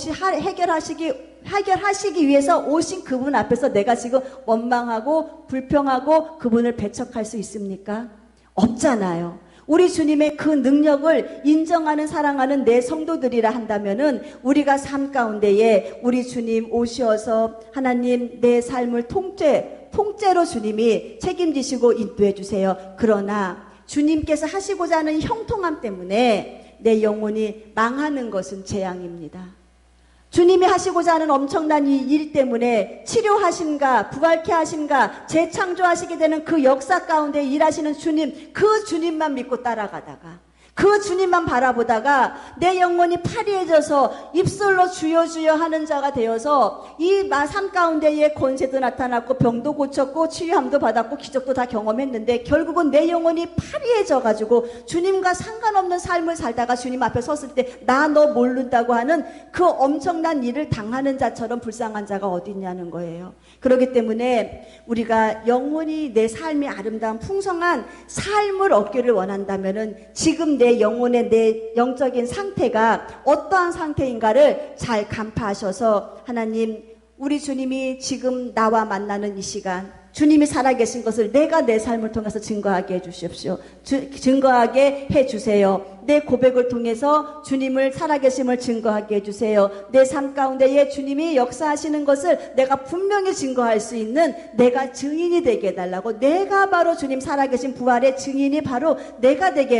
해결하시기 위해서 오신 그분 앞에서 내가 지금 원망하고 불평하고 그분을 배척할 수 있습니까? 없잖아요. 우리 주님의 그 능력을 인정하는 사랑하는 내 성도들이라 한다면은 우리가 삶 가운데에 우리 주님 오셔서 하나님 내 삶을 통째로 주님이 책임지시고 인도해 주세요. 그러나 주님께서 하시고자 하는 형통함 때문에 내 영혼이 망하는 것은 재앙입니다. 주님이 하시고자 하는 엄청난 이 일 때문에 치료하심과 부활케 하심과 재창조하시게 되는 그 역사 가운데 일하시는 주님, 그 주님만 믿고 따라가다가 그 주님만 바라보다가 내 영혼이 파리해져서 입술로 주여 주여 하는 자가 되어서 이 삶 가운데에 권세도 나타났고 병도 고쳤고 치유함도 받았고 기적도 다 경험했는데 결국은 내 영혼이 파리해져 가지고 주님과 상관없는 삶을 살다가 주님 앞에 섰을 때 나 너 모른다고 하는 그 엄청난 일을 당하는 자처럼 불쌍한 자가 어디 있냐는 거예요. 그렇기 때문에 우리가 영원히 내 삶이 아름다운 풍성한 삶을 얻기를 원한다면은 지금 내 영혼의 내 영적인 상태가 어떠한 상태인가를 잘 간파하셔서 하나님, 우리 주님이 지금 나와 만나는 이 시간 주님이 살아계신 것을 내가 내 삶을 통해서 증거하게 해주십시오. 증거하게 해주세요. 내 고백을 통해서 주님을 살아계심을 증거하게 해주세요. 내 삶 가운데에 주님이 역사하시는 것을 내가 분명히 증거할 수 있는 내가 증인이 되게 해달라고, 내가 바로 주님 살아계신 부활의 증인이 바로 내가 되게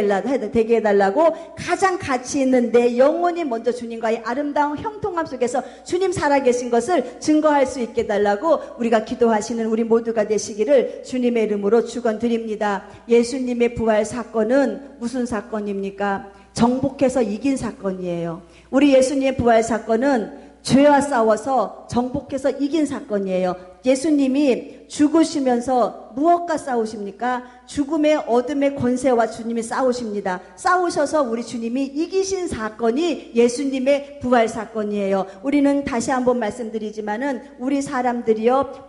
해달라고, 가장 가치 있는 내 영혼이 먼저 주님과의 아름다운 형통함 속에서 주님 살아계신 것을 증거할 수 있게 해달라고 우리가 기도하시는 우리 모두가 되시기를 주님의 이름으로 축원드립니다. 예수님의 부활 사건은 무슨 사건입니까? 정복해서 이긴 사건이에요. 우리 예수님의 부활 사건은 죄와 싸워서 정복해서 이긴 사건이에요. 예수님이 죽으시면서 무엇과 싸우십니까? 죽음의 어둠의 권세와 주님이 싸우십니다. 싸우셔서 우리 주님이 이기신 사건이 예수님의 부활 사건이에요. 우리는 다시 한번 말씀드리지만은 우리 사람들이요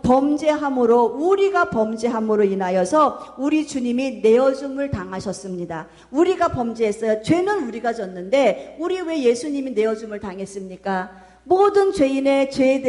우리가 범죄함으로 인하여서 우리 주님이 내어줌을 당하셨습니다. 우리가 범죄했어요. 죄는 우리가 졌는데 우리 왜 예수님이 내어줌을 당했습니까? 모든 죄인의 죄에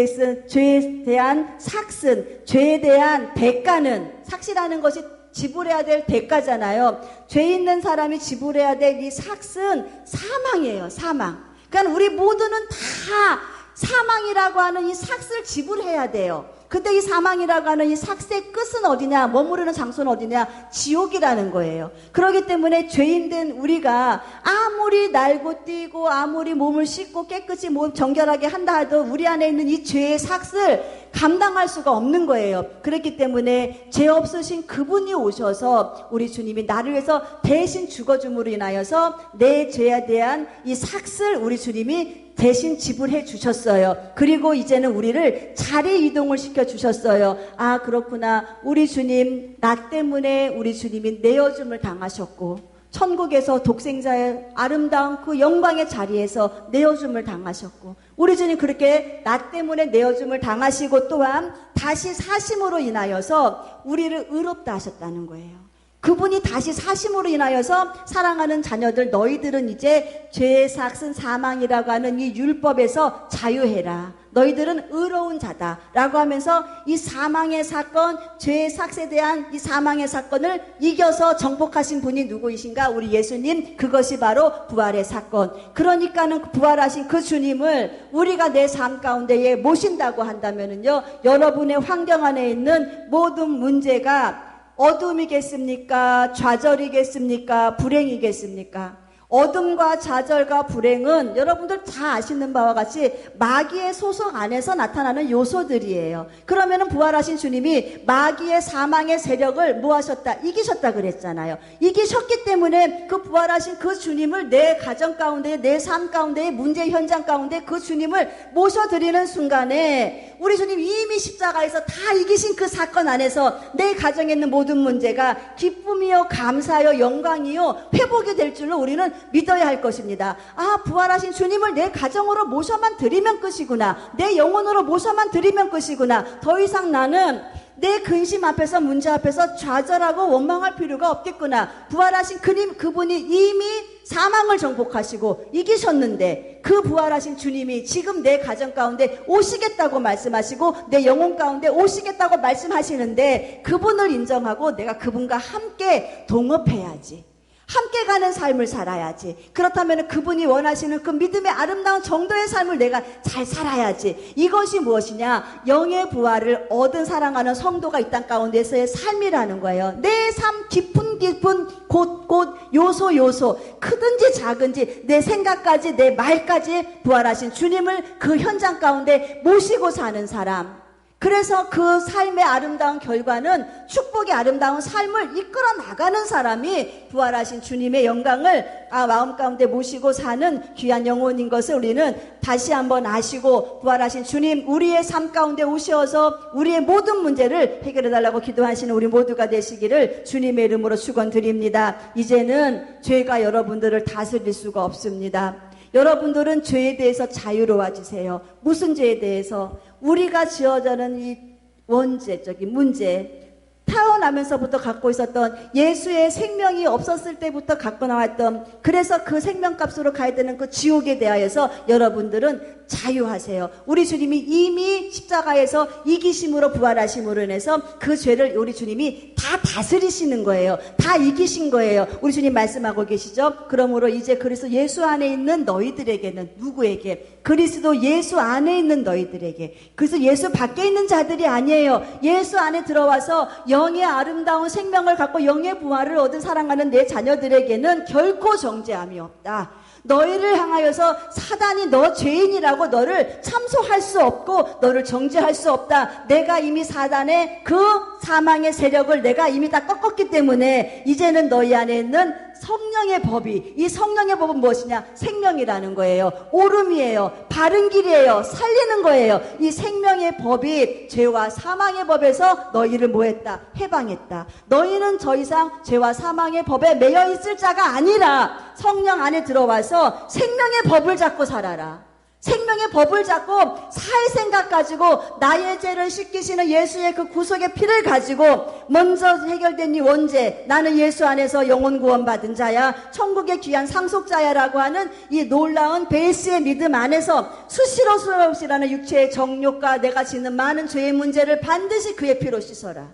대한 삭슨, 죄에 대한 대가는, 삭시라는 것이 지불해야 될 대가잖아요. 죄 있는 사람이 지불해야 될 이 삭은 사망이에요. 사망. 그러니까 우리 모두는 다 사망이라고 하는 이 삭을 지불해야 돼요. 근데 이 사망이라고 하는 이 삭스의 끝은 어디냐? 머무르는 장소는 어디냐? 지옥이라는 거예요. 그렇기 때문에 죄인된 우리가 아무리 날고 뛰고 아무리 몸을 씻고 깨끗이 몸 정결하게 한다 해도 우리 안에 있는 이 죄의 삭스를 감당할 수가 없는 거예요. 그렇기 때문에 죄 없으신 그분이 오셔서 우리 주님이 나를 위해서 대신 죽어줌으로 인하여서 내 죄에 대한 이 삭스를 우리 주님이 대신 지불해 주셨어요. 그리고 이제는 우리를 자리 이동을 시켜 주셨어요. 아, 그렇구나. 우리 주님, 나 때문에 우리 주님이 내어줌을 당하셨고 천국에서 독생자의 아름다운 그 영광의 자리에서 내어줌을 당하셨고 우리 주님 그렇게 나 때문에 내어줌을 당하시고 또한 다시 사심으로 인하여서 우리를 의롭다 하셨다는 거예요. 그분이 다시 사심으로 인하여서 사랑하는 자녀들 너희들은 이제 죄의 삭은 사망이라고 하는 이 율법에서 자유해라. 너희들은 의로운 자다 라고 하면서 이 사망의 사건, 죄의 삭에 대한 이 사망의 사건을 이겨서 정복하신 분이 누구이신가? 우리 예수님. 그것이 바로 부활의 사건. 그러니까는 부활하신 그 주님을 우리가 내 삶 가운데에 모신다고 한다면은요, 여러분의 환경 안에 있는 모든 문제가 어둠이겠습니까? 좌절이겠습니까? 불행이겠습니까? 어둠과 좌절과 불행은 여러분들 다 아시는 바와 같이 마귀의 소속 안에서 나타나는 요소들이에요. 그러면은 부활하신 주님이 마귀의 사망의 세력을 뭐 하셨다? 이기셨다 그랬잖아요. 이기셨기 때문에 그 부활하신 그 주님을 내 가정 가운데, 내 삶 가운데, 문제 현장 가운데 그 주님을 모셔드리는 순간에 우리 주님 이미 십자가에서 다 이기신 그 사건 안에서 내 가정에 있는 모든 문제가 기쁨이요, 감사요, 영광이요, 회복이 될 줄로 우리는 믿어야 할 것입니다. 아, 부활하신 주님을 내 가정으로 모셔만 드리면 끝이구나. 내 영혼으로 모셔만 드리면 끝이구나. 더 이상 나는 내 근심 앞에서 문제 앞에서 좌절하고 원망할 필요가 없겠구나. 부활하신 그분이 이미 사망을 정복하시고 이기셨는데 그 부활하신 주님이 지금 내 가정 가운데 오시겠다고 말씀하시고 내 영혼 가운데 오시겠다고 말씀하시는데 그분을 인정하고 내가 그분과 함께 동업해야지. 함께 가는 삶을 살아야지. 그렇다면 그분이 원하시는 그 믿음의 아름다운 정도의 삶을 내가 잘 살아야지. 이것이 무엇이냐? 영의 부활을 얻은 사랑하는 성도가 이 땅 가운데서의 삶이라는 거예요. 내 삶 깊은 곳 요소 크든지 작은지 내 생각까지 내 말까지 부활하신 주님을 그 현장 가운데 모시고 사는 사람. 그래서 그 삶의 아름다운 결과는 축복의 아름다운 삶을 이끌어 나가는 사람이 부활하신 주님의 영광을 마음 가운데 모시고 사는 귀한 영혼인 것을 우리는 다시 한번 아시고 부활하신 주님 우리의 삶 가운데 오셔서 우리의 모든 문제를 해결해 달라고 기도하시는 우리 모두가 되시기를 주님의 이름으로 축원드립니다. 이제는 죄가 여러분들을 다스릴 수가 없습니다. 여러분들은 죄에 대해서 자유로워지세요. 무슨 죄에 대해서? 우리가 지어져는 이 원죄적인 문제, 태어나면서부터 갖고 있었던 예수의 생명이 없었을 때부터 갖고 나왔던 그래서 그 생명값으로 가야 되는 그 지옥에 대하여서 여러분들은 자유하세요. 우리 주님이 이미 십자가에서 이기심으로 부활하심으로 인해서 그 죄를 우리 주님이 다 다스리시는 거예요. 다 이기신 거예요. 우리 주님 말씀하고 계시죠. 그러므로 이제 그리스도 예수 안에 있는 너희들에게는 누구에게? 그리스도 예수 안에 있는 너희들에게. 그래서 예수 밖에 있는 자들이 아니에요. 예수 안에 들어와서 영의 아름다운 생명을 갖고 영의 부활을 얻은 사랑하는 내 자녀들에게는 결코 정죄함이 없다. 너희를 향하여서 사단이 너 죄인이라고 너를 참소할 수 없고 너를 정죄할 수 없다. 내가 이미 사단의 그 사망의 세력을 내가 이미 다 꺾었기 때문에 이제는 너희 안에 있는 성령의 법이, 이 성령의 법은 무엇이냐? 생명이라는 거예요. 옳음이에요. 바른 길이에요. 살리는 거예요. 이 생명의 법이 죄와 사망의 법에서 너희를 뭐했다? 해방했다. 너희는 더 이상 죄와 사망의 법에 매여 있을 자가 아니라 성령 안에 들어와서 생명의 법을 잡고 살아라. 생명의 법을 잡고 살 생각 가지고 나의 죄를 씻기시는 예수의 그 구속의 피를 가지고 먼저 해결된 이 원죄, 나는 예수 안에서 영혼 구원 받은 자야, 천국의 귀한 상속자야 라고 하는 이 놀라운 베이스의 믿음 안에서 수시로 수시라는 육체의 정욕과 내가 짓는 많은 죄의 문제를 반드시 그의 피로 씻어라.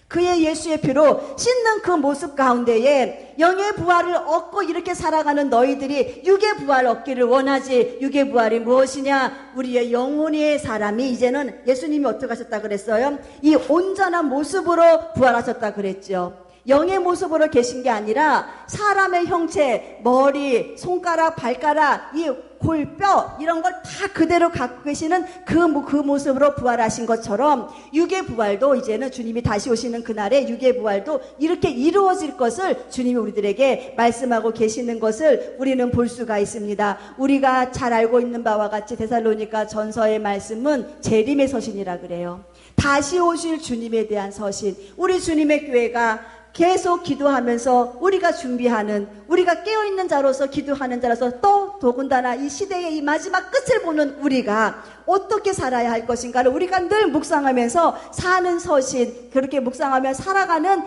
그의 예수의 피로 씻는 그 모습 가운데에 영의 부활을 얻고 이렇게 살아가는 너희들이 육의 부활 얻기를 원하지. 육의 부활이 무엇이냐? 우리의 영혼의 사람이 이제는 예수님이 어떻게 하셨다 그랬어요? 이 온전한 모습으로 부활하셨다 그랬죠. 영의 모습으로 계신 게 아니라 사람의 형체, 머리, 손가락, 발가락, 이 골뼈 이런 걸 다 그대로 갖고 계시는 그 모습으로 부활하신 것처럼 육의 부활도 이제는 주님이 다시 오시는 그날에 육의 부활도 이렇게 이루어질 것을 주님이 우리들에게 말씀하고 계시는 것을 우리는 볼 수가 있습니다. 우리가 잘 알고 있는 바와 같이 데살로니가 전서의 말씀은 재림의 서신이라 그래요. 다시 오실 주님에 대한 서신. 우리 주님의 교회가 계속 기도하면서 우리가 준비하는, 우리가 깨어있는 자로서 기도하는 자로서 또 더군다나 이 시대의 이 마지막 끝을 보는 우리가 어떻게 살아야 할 것인가를 우리가 늘 묵상하면서 사는 서신, 그렇게 묵상하며 살아가는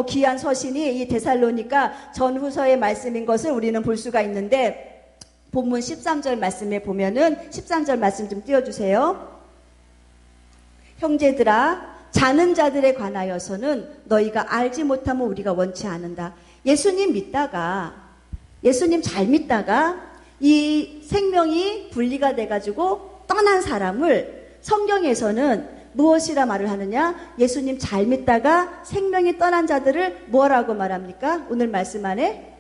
귀한 서신이 이 데살로니가 전후서의 말씀인 것을 우리는 볼 수가 있는데, 본문 13절 말씀에 보면은 13절 말씀 좀 띄워주세요. 형제들아, 자는 자들에 관하여서는 너희가 알지 못하면 우리가 원치 않는다. 예수님 믿다가, 예수님 잘 믿다가 이 생명이 분리가 돼가지고 떠난 사람을 성경에서는 무엇이라 말을 하느냐? 예수님 잘 믿다가 생명이 떠난 자들을 뭐라고 말합니까? 오늘 말씀 안에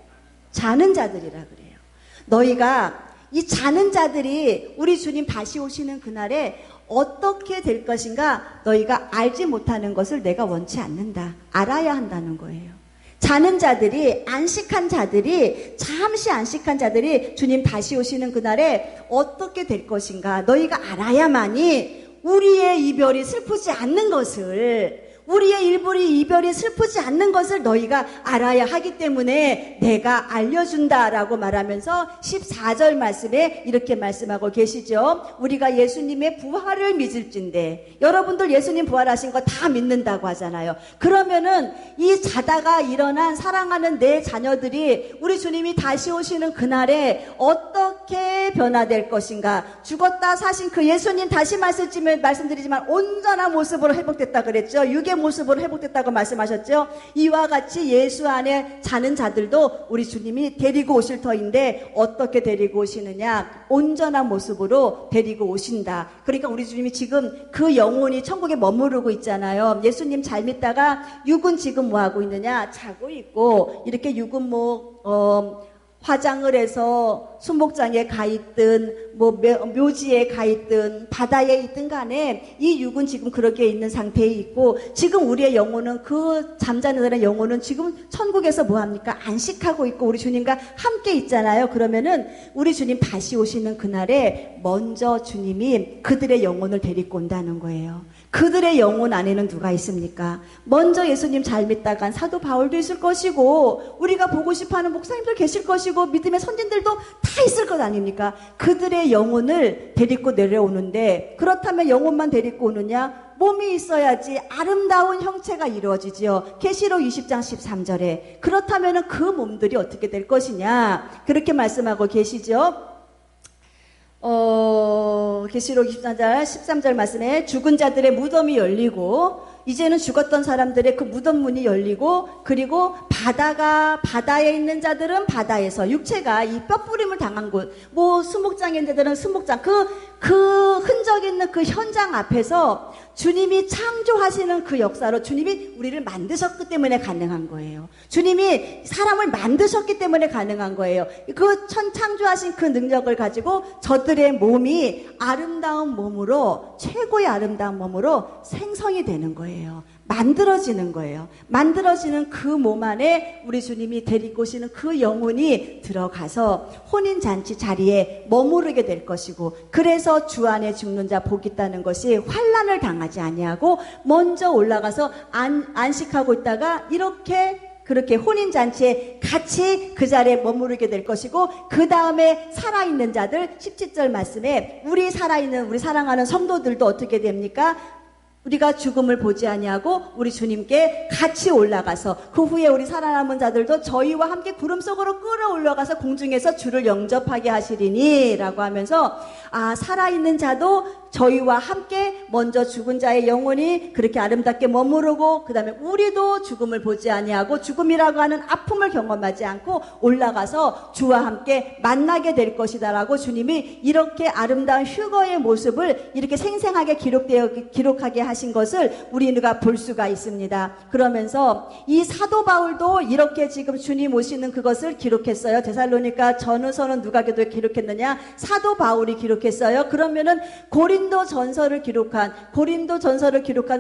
자는 자들이라 그래요. 너희가 이 자는 자들이 우리 주님 다시 오시는 그날에 어떻게 될 것인가 너희가 알지 못하는 것을 내가 원치 않는다. 알아야 한다는 거예요. 자는 자들이, 안식한 자들이, 잠시 안식한 자들이 주님 다시 오시는 그날에 어떻게 될 것인가 너희가 알아야만이 우리의 이별이 슬프지 않는 것을, 우리의 이별이 슬프지 않는 것을 너희가 알아야 하기 때문에 내가 알려준다라고 말하면서 14절 말씀에 이렇게 말씀하고 계시죠. 우리가 예수님의 부활을 믿을진데, 여러분들 예수님 부활하신 거 다 믿는다고 하잖아요. 그러면은 이 자다가 일어난 사랑하는 내 자녀들이 우리 주님이 다시 오시는 그날에 어떻게 변화될 것인가. 죽었다 사신 그 예수님 다시 말씀드리지만 온전한 모습으로 회복됐다 그랬죠. 육의 모습으로 회복됐다고 말씀하셨죠. 이와 같이 예수 안에 자는 자들도 우리 주님이 데리고 오실 터인데 어떻게 데리고 오시느냐? 온전한 모습으로 데리고 오신다. 그러니까 우리 주님이 지금 그 영혼이 천국에 머무르고 있잖아요. 예수님 잘 믿다가 육은 지금 뭐 하고 있느냐? 자고 있고, 이렇게 육은 화장을 해서 수목장에 가 있든 묘지에 가 있든 바다에 있든 간에 이 육은 지금 그렇게 있는 상태에 있고, 지금 우리의 영혼은, 그 잠자는 사람의 영혼은 지금 천국에서 뭐합니까? 안식하고 있고 우리 주님과 함께 있잖아요. 그러면은 우리 주님 다시 오시는 그날에 먼저 주님이 그들의 영혼을 데리고 온다는 거예요. 그들의 영혼 안에는 누가 있습니까? 먼저 예수님 잘 믿다간 사도 바울도 있을 것이고, 우리가 보고 싶어하는 목사님들 계실 것이고, 믿음의 선진들도 다 있을 것 아닙니까? 그들의 영혼을 데리고 내려오는데, 그렇다면 영혼만 데리고 오느냐? 몸이 있어야지 아름다운 형체가 이루어지지요. 계시록 20장 13절에. 그렇다면 그 몸들이 어떻게 될 것이냐? 그렇게 말씀하고 계시죠. 계시록 24장 13절 말씀에 죽은 자들의 무덤이 열리고, 이제는 죽었던 사람들의 그 무덤 문이 열리고, 그리고 바다에 있는 자들은 바다에서, 육체가 이 뼈뿌림을 당한 곳, 수목장에 있는 자들은 수목장, 그 흔적 있는 그 현장 앞에서 주님이 창조하시는 그 역사로 주님이 우리를 만드셨기 때문에 가능한 거예요. 주님이 사람을 만드셨기 때문에 가능한 거예요. 그 창조하신 그 능력을 가지고 저들의 몸이 아름다운 몸으로, 최고의 아름다운 몸으로 생성이 되는 거예요. 만들어지는 거예요. 만들어지는 그 몸 안에 우리 주님이 데리고 오시는 그 영혼이 들어가서 혼인잔치 자리에 머무르게 될 것이고, 그래서 주 안에 죽는 자 복 있다는 것이 환난을 당하지 아니하고 먼저 올라가서 안식하고 있다가 그렇게 혼인잔치에 같이 그 자리에 머무르게 될 것이고, 그 다음에 살아있는 자들 17절 말씀에 우리 사랑하는 성도들도 어떻게 됩니까? 우리가 죽음을 보지 아니하고 우리 주님께 같이 올라가서, 그 후에 우리 살아남은 자들도 저희와 함께 구름 속으로 끌어올라가서 공중에서 주를 영접하게 하시리니 라고 하면서, 살아있는 자도 저희와 함께 먼저 죽은 자의 영혼이 그렇게 아름답게 머무르고 그 다음에 우리도 죽음을 보지 아니하고 죽음이라고 하는 아픔을 경험하지 않고 올라가서 주와 함께 만나게 될 것이다 라고 주님이 이렇게 아름다운 휴거의 모습을 이렇게 생생하게 기록하게 하신 것을 우리가 볼 수가 있습니다. 그러면서 이 사도 바울도 이렇게 지금 주님 오시는 그것을 기록했어요. 데살로니가 전후서는 누가 기록했느냐? 사도 바울이 기록했어요. 그러면은 고린도 전서를 기록한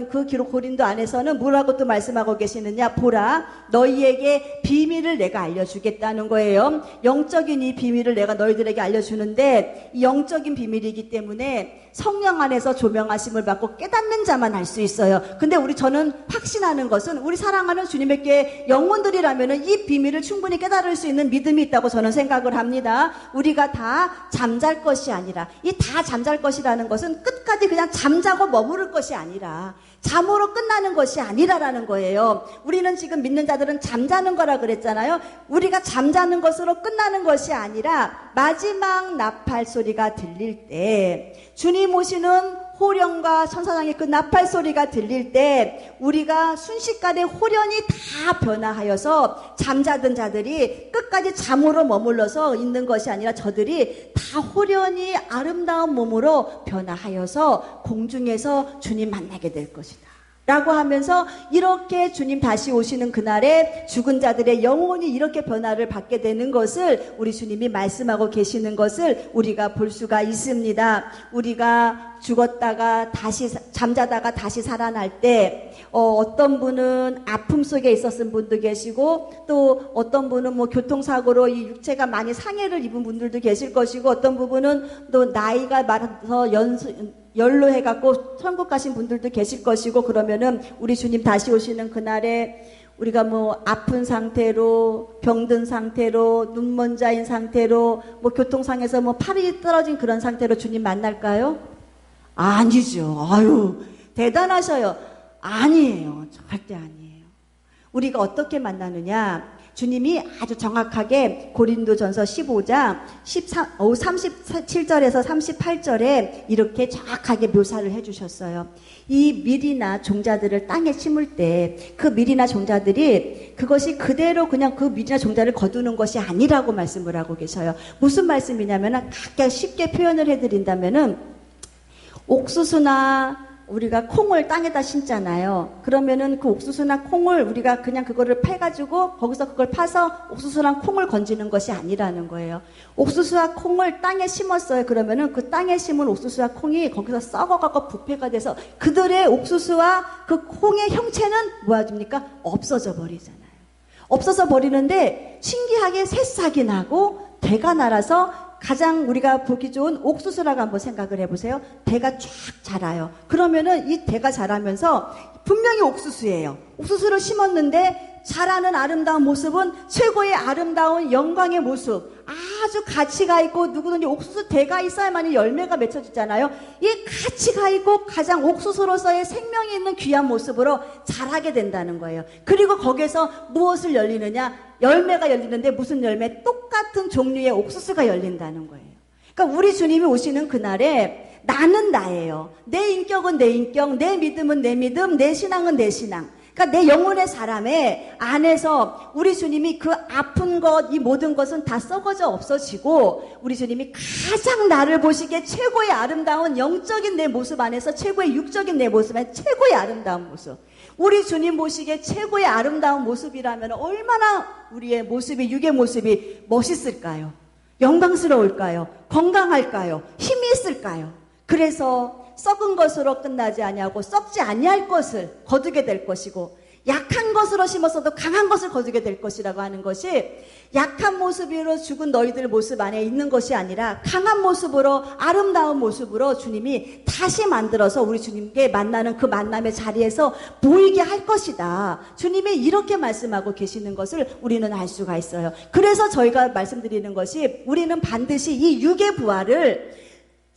그 기록 고린도 안에서는 뭐라고 또 말씀하고 계시느냐? 보라, 너희에게 비밀을 내가 알려주겠다는 거예요. 영적인 이 비밀을 내가 너희들에게 알려주는데 이 영적인 비밀이기 때문에 성령 안에서 조명하심을 받고 깨닫는 자만 알 수 있어요. 근데 저는 확신하는 것은 우리 사랑하는 주님에게 영혼들이라면은 이 비밀을 충분히 깨달을 수 있는 믿음이 있다고 저는 생각을 합니다. 우리가 다 잠잘 것이 아니라, 이 다 잠잘 것이라는 것은 끝까지 그냥 잠자고 머무를 것이 아니라 잠으로 끝나는 것이 아니라라는 거예요. 우리는 지금 믿는 자들은 잠자는 거라 그랬잖아요. 우리가 잠자는 것으로 끝나는 것이 아니라 마지막 나팔 소리가 들릴 때, 주님 오시는 호령과 천사장의 그 나팔 소리가 들릴 때 우리가 순식간에 호련이 다 변화하여서 잠자던 자들이 끝까지 잠으로 머물러서 있는 것이 아니라 저들이 다 호련히 아름다운 몸으로 변화하여서 공중에서 주님 만나게 될 것이다 라고 하면서 이렇게 주님 다시 오시는 그날에 죽은 자들의 영혼이 이렇게 변화를 받게 되는 것을 우리 주님이 말씀하고 계시는 것을 우리가 볼 수가 있습니다. 우리가 죽었다가 다시 잠자다가 다시 살아날 때 어떤 분은 아픔 속에 있었던 분도 계시고 또 어떤 분은 교통사고로 이 육체가 많이 상해를 입은 분들도 계실 것이고 어떤 부분은 또 나이가 많아서 연로해갖고 천국 가신 분들도 계실 것이고 그러면은 우리 주님 다시 오시는 그날에 우리가 아픈 상태로 병든 상태로 눈먼 자인 상태로 교통상에서 팔이 떨어진 그런 상태로 주님 만날까요? 아니죠. 아유 대단하셔요. 아니에요. 절대 아니에요. 우리가 어떻게 만나느냐? 주님이 아주 정확하게 고린도전서 15장 37절에서 38절에 이렇게 정확하게 묘사를 해주셨어요. 이 밀이나 종자들을 땅에 심을 때 그 밀이나 종자들이 그것이 그대로 그냥 그 밀이나 종자를 거두는 것이 아니라고 말씀을 하고 계셔요. 무슨 말씀이냐면은 각각 쉽게 표현을 해드린다면은 옥수수나 우리가 콩을 땅에다 심잖아요. 그러면은 그 옥수수나 콩을 우리가 그냥 그거를 패가지고 거기서 그걸 파서 옥수수랑 콩을 건지는 것이 아니라는 거예요. 옥수수와 콩을 땅에 심었어요. 그러면은 그 땅에 심은 옥수수와 콩이 거기서 썩어가고 부패가 돼서 그들의 옥수수와 그 콩의 형체는 뭐하십니까? 없어져 버리잖아요. 없어져 버리는데 신기하게 새싹이 나고 대가 날아서 가장 우리가 보기 좋은 옥수수라고 한번 생각을 해보세요. 대가 쫙 자라요. 그러면은 이 대가 자라면서 분명히 옥수수예요. 옥수수를 심었는데 자라는 아름다운 모습은 최고의 아름다운 영광의 모습. 아주 가치가 있고 누구든지 옥수수 대가 있어야만이 열매가 맺혀지잖아요. 이 가치가 있고 가장 옥수수로서의 생명이 있는 귀한 모습으로 자라게 된다는 거예요. 그리고 거기에서 무엇을 열리느냐? 열매가 열리는데 무슨 열매? 똑같은 종류의 옥수수가 열린다는 거예요. 그러니까 우리 주님이 오시는 그날에 나는 나예요. 내 인격은 내 인격, 내 믿음은 내 믿음, 내 신앙은 내 신앙. 그러니까 내 영혼의 사람의 안에서 우리 주님이 그 아픈 것, 이 모든 것은 다 썩어져 없어지고 우리 주님이 가장 나를 보시기에 최고의 아름다운 영적인 내 모습 안에서 최고의 육적인 내 모습 안에 최고의 아름다운 모습. 우리 주님 보시기에 최고의 아름다운 모습이라면 얼마나 우리의 모습이, 육의 모습이 멋있을까요? 영광스러울까요? 건강할까요? 힘이 있을까요? 그래서 썩은 것으로 끝나지 아니하고 썩지 아니할 것을 거두게 될 것이고 약한 것으로 심었어도 강한 것을 거두게 될 것이라고 하는 것이 약한 모습으로 죽은 너희들 모습 안에 있는 것이 아니라 강한 모습으로 아름다운 모습으로 주님이 다시 만들어서 우리 주님께 만나는 그 만남의 자리에서 보이게 할 것이다. 주님이 이렇게 말씀하고 계시는 것을 우리는 알 수가 있어요. 그래서 저희가 말씀드리는 것이 우리는 반드시 이 육의 부활을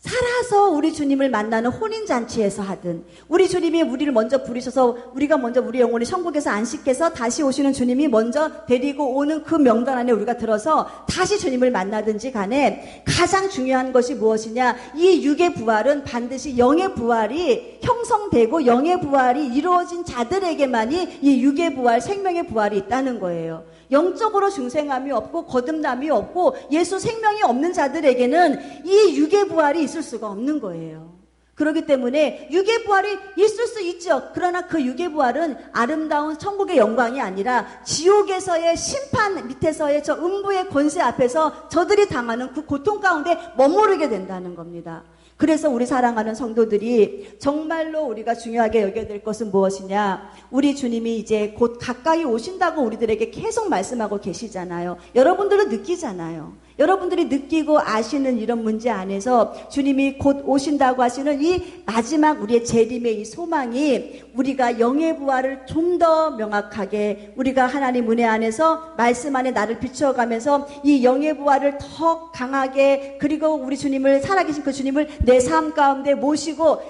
살아서 우리 주님을 만나는 혼인잔치에서 하든, 우리 주님이 우리를 먼저 부르셔서 우리가 먼저 우리 영혼이 천국에서 안식해서 다시 오시는 주님이 먼저 데리고 오는 그 명단 안에 우리가 들어서 다시 주님을 만나든지 간에 가장 중요한 것이 무엇이냐, 이 육의 부활은 반드시 영의 부활이 형성되고 영의 부활이 이루어진 자들에게만이 이 육의 부활, 생명의 부활이 있다는 거예요. 영적으로 중생함이 없고 거듭남이 없고 예수 생명이 없는 자들에게는 이 육의 부활이 있을 수가 없는 거예요. 그렇기 때문에 육의 부활이 있을 수 있죠. 그러나 그 육의 부활은 아름다운 천국의 영광이 아니라 지옥에서의 심판 밑에서의 저 음부의 권세 앞에서 저들이 당하는 그 고통 가운데 머무르게 된다는 겁니다. 그래서 우리 사랑하는 성도들이 정말로 우리가 중요하게 여겨야 될 것은 무엇이냐, 우리 주님이 이제 곧 가까이 오신다고 우리들에게 계속 말씀하고 계시잖아요. 여러분들은 느끼잖아요. 여러분들이 느끼고 아시는 이런 문제 안에서 주님이 곧 오신다고 하시는 이 마지막 우리의 재림의 이 소망이 우리가 영의 부활을 좀 더 명확하게 우리가 하나님 은혜 안에서 말씀 안에 나를 비추어가면서 이 영의 부활을 더 강하게, 그리고 우리 주님을, 살아계신 그 주님을 내 삶 가운데 모시고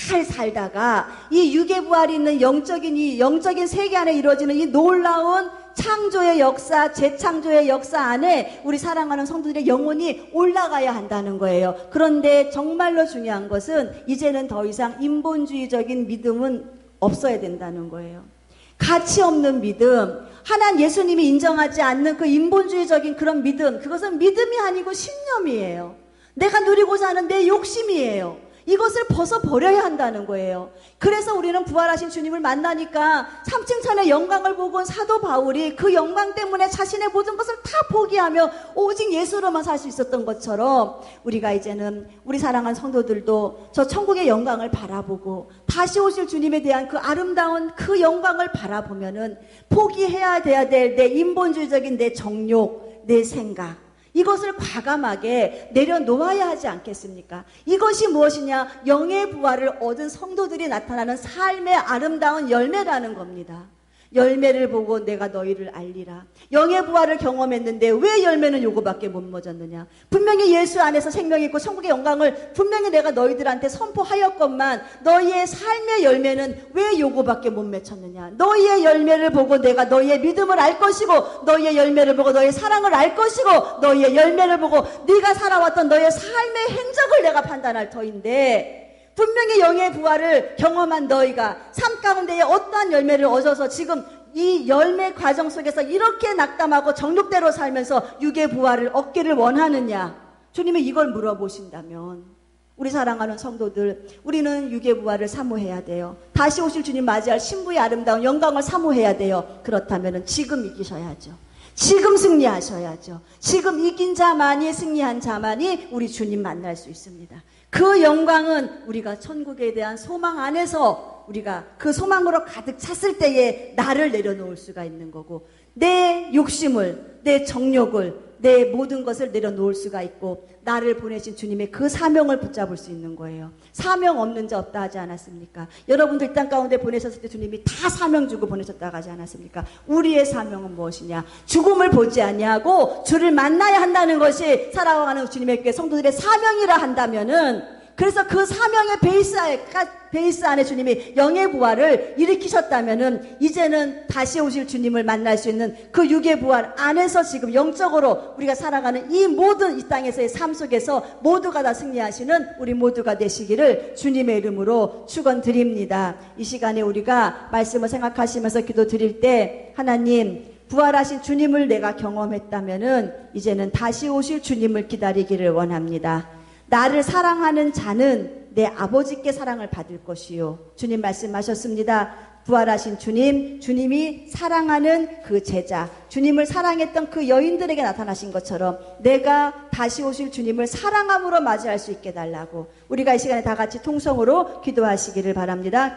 잘 살다가 이 육의 부활이 있는 이 영적인 세계 안에 이루어지는 이 놀라운 창조의 역사, 재창조의 역사 안에 우리 사랑하는 성도들의 영혼이 올라가야 한다는 거예요. 그런데 정말로 중요한 것은 이제는 더 이상 인본주의적인 믿음은 없어야 된다는 거예요. 가치 없는 믿음, 하나님 예수님이 인정하지 않는 그 인본주의적인 그런 믿음, 그것은 믿음이 아니고 신념이에요. 내가 누리고자 하는 내 욕심이에요. 이것을 벗어버려야 한다는 거예요. 그래서 우리는 부활하신 주님을 만나니까 3층 천의 영광을 보고 온 사도 바울이 그 영광 때문에 자신의 모든 것을 다 포기하며 오직 예수로만 살 수 있었던 것처럼, 우리가 이제는 우리 사랑하는 성도들도 저 천국의 영광을 바라보고 다시 오실 주님에 대한 그 아름다운 그 영광을 바라보면은 포기해야 돼야 될 내 인본주의적인 내 정욕, 내 생각, 이것을 과감하게 내려놓아야 하지 않겠습니까? 이것이 무엇이냐? 영의 부활을 얻은 성도들이 나타나는 삶의 아름다운 열매라는 겁니다. 열매를 보고 내가 너희를 알리라. 영의 부활을 경험했는데 왜 열매는 요거밖에 못 맺었느냐? 분명히 예수 안에서 생명이 있고 천국의 영광을 분명히 내가 너희들한테 선포하였건만 너희의 삶의 열매는 왜 요거밖에 못 맺혔느냐? 너희의 열매를 보고 내가 너희의 믿음을 알 것이고, 너희의 열매를 보고 너희의 사랑을 알 것이고, 너희의 열매를 보고 네가 살아왔던 너희의 삶의 행적을 내가 판단할 터인데, 분명히 영의 부활을 경험한 너희가 삶 가운데에 어떠한 열매를 얻어서 지금 이 열매 과정 속에서 이렇게 낙담하고 정욕대로 살면서 육의 부활을 얻기를 원하느냐? 주님이 이걸 물어보신다면, 우리 사랑하는 성도들, 우리는 육의 부활을 사모해야 돼요. 다시 오실 주님 맞이할 신부의 아름다운 영광을 사모해야 돼요. 그렇다면 지금 이기셔야죠. 지금 승리하셔야죠. 지금 이긴 자만이, 승리한 자만이 우리 주님 만날 수 있습니다. 그 영광은 우리가 천국에 대한 소망 안에서 우리가 그 소망으로 가득 찼을 때에 나를 내려놓을 수가 있는 거고, 내 욕심을, 내 정욕을, 내 모든 것을 내려놓을 수가 있고, 나를 보내신 주님의 그 사명을 붙잡을 수 있는 거예요. 사명 없는 자 없다 하지 않았습니까? 여러분들 이 땅 가운데 보내셨을 때 주님이 다 사명 주고 보내셨다고 하지 않았습니까? 우리의 사명은 무엇이냐? 죽음을 보지 아니하고 주를 만나야 한다는 것이 살아가는 주님의 교회 성도들의 사명이라 한다면은, 그래서 그 사명의 베이스 안에 주님이 영의 부활을 일으키셨다면은, 이제는 다시 오실 주님을 만날 수 있는 그 육의 부활 안에서 지금 영적으로 우리가 살아가는 이 모든 이 땅에서의 삶 속에서 모두가 다 승리하시는 우리 모두가 되시기를 주님의 이름으로 축원드립니다. 이 시간에 우리가 말씀을 생각하시면서 기도 드릴 때, 하나님, 부활하신 주님을 내가 경험했다면은 이제는 다시 오실 주님을 기다리기를 원합니다. 나를 사랑하는 자는 내 아버지께 사랑을 받을 것이요. 주님 말씀하셨습니다. 부활하신 주님, 주님이 사랑하는 그 제자, 주님을 사랑했던 그 여인들에게 나타나신 것처럼 내가 다시 오실 주님을 사랑함으로 맞이할 수 있게 달라고, 우리가 이 시간에 다 같이 통성으로 기도하시기를 바랍니다.